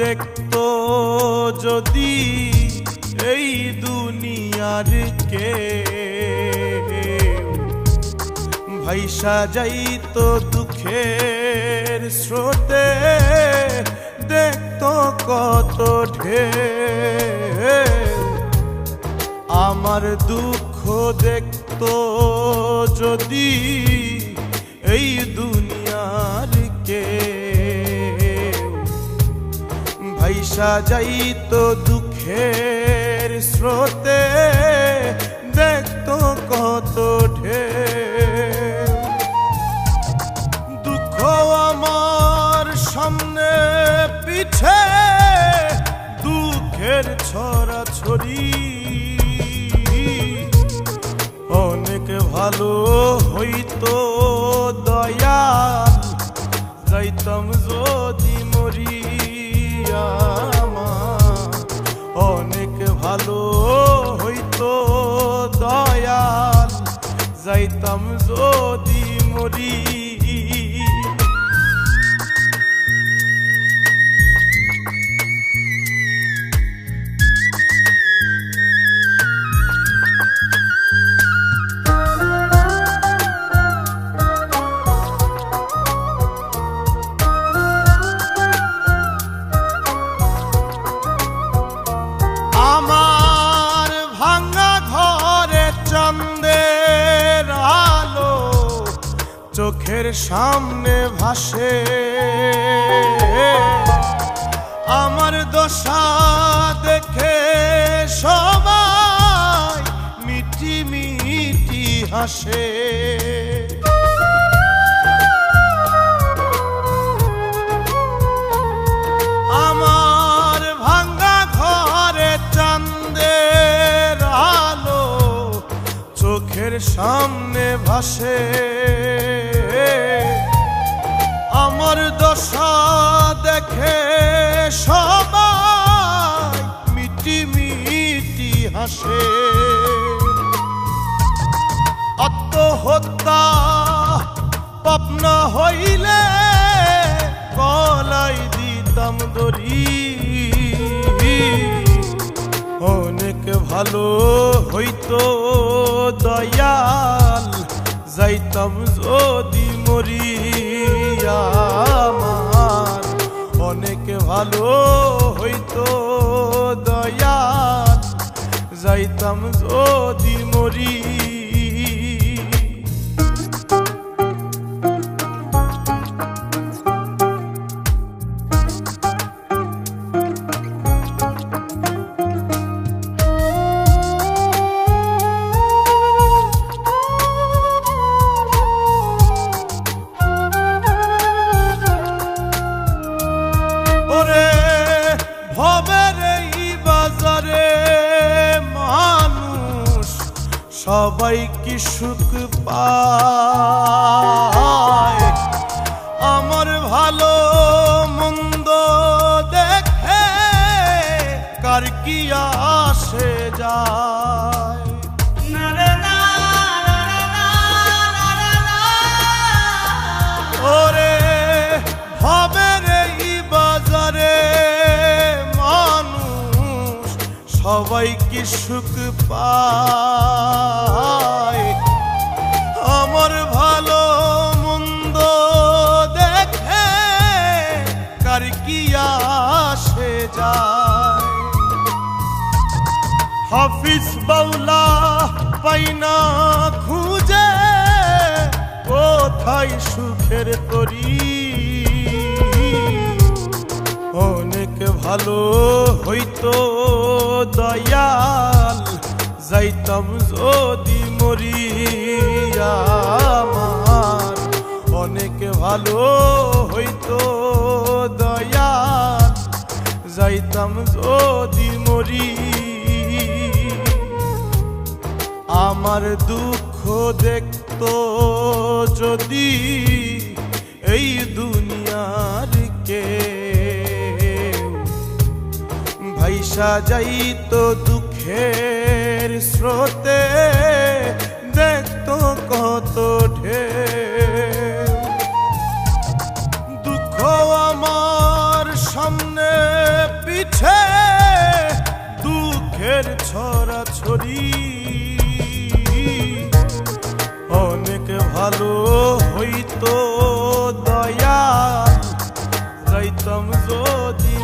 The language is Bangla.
দেখতো যদি এই দুনিয়ার কে ভাইসা যাইতো দুঃখের স্রোতে, দেখতো কত ঢেউ। আমার দুঃখ দেখতো যদি এই দুনিয়ার কে ভাইসা যাইতো দুঃখের স্রোতে, দেখতো কত ঢেউ। দুঃখ আমার সামনে পিছে দুঃখের ছড়াছড়ি, অনেক ভালো হইতো দয়াল যাইতাম যদি মরিয়া। অনেক ভালো হইতো দয়াল যাইতাম যদি মরি। আমার ভাঙা ঘরে চাঁদের আলো চোখের সামনে ভাসে, আমার দশা দেখে সবাই মিটি মিটি হাসে। আমার ভাঙা ঘরে চাঁদের আলো চোখের সামনে ভাসে, আমার দশা দেখে সবাই মিটি মিটি হাসে। আত্মহত্যা পাপ না হইলে গলায় দিতাম দড়ি, অনেক ভালো হইতো দয়াল যাইতাম যদি মরিয়া। আমার অনেক ভালো হইতো দয়াল যাইতাম যদি মরি। ভবের এই বাজারে মানুষ সবাই কি সুখ পায়, আমার ভালো মন্দ দেখে কার কি আসে যায়। ওরে ভবের এই বাজারে সবাই কি সুখ পায়, আমার ভালো মন্দ দেখে কার কি আসে যায়। হাফিজ বাউলা পাই না খুঁজে কোথায় সুখের তরি, অনেক ভালো হইতো দয়াল যাইতাম যদি মরিয়া। আমার অনেক ভালো হইতো দয়াল যাইতাম যদি মরি। আমার দুঃখ দেখতো যদি এই দুনিয়ার কে ভাইসা যাইতো দুঃখের স্রোতে, দেখতো কত ঢেউ। দুঃখ আমার সামনে পিছে দুঃখের ছড়াছড়ি, অনেক ভালো হইতো দয়াল যাইতাম যদি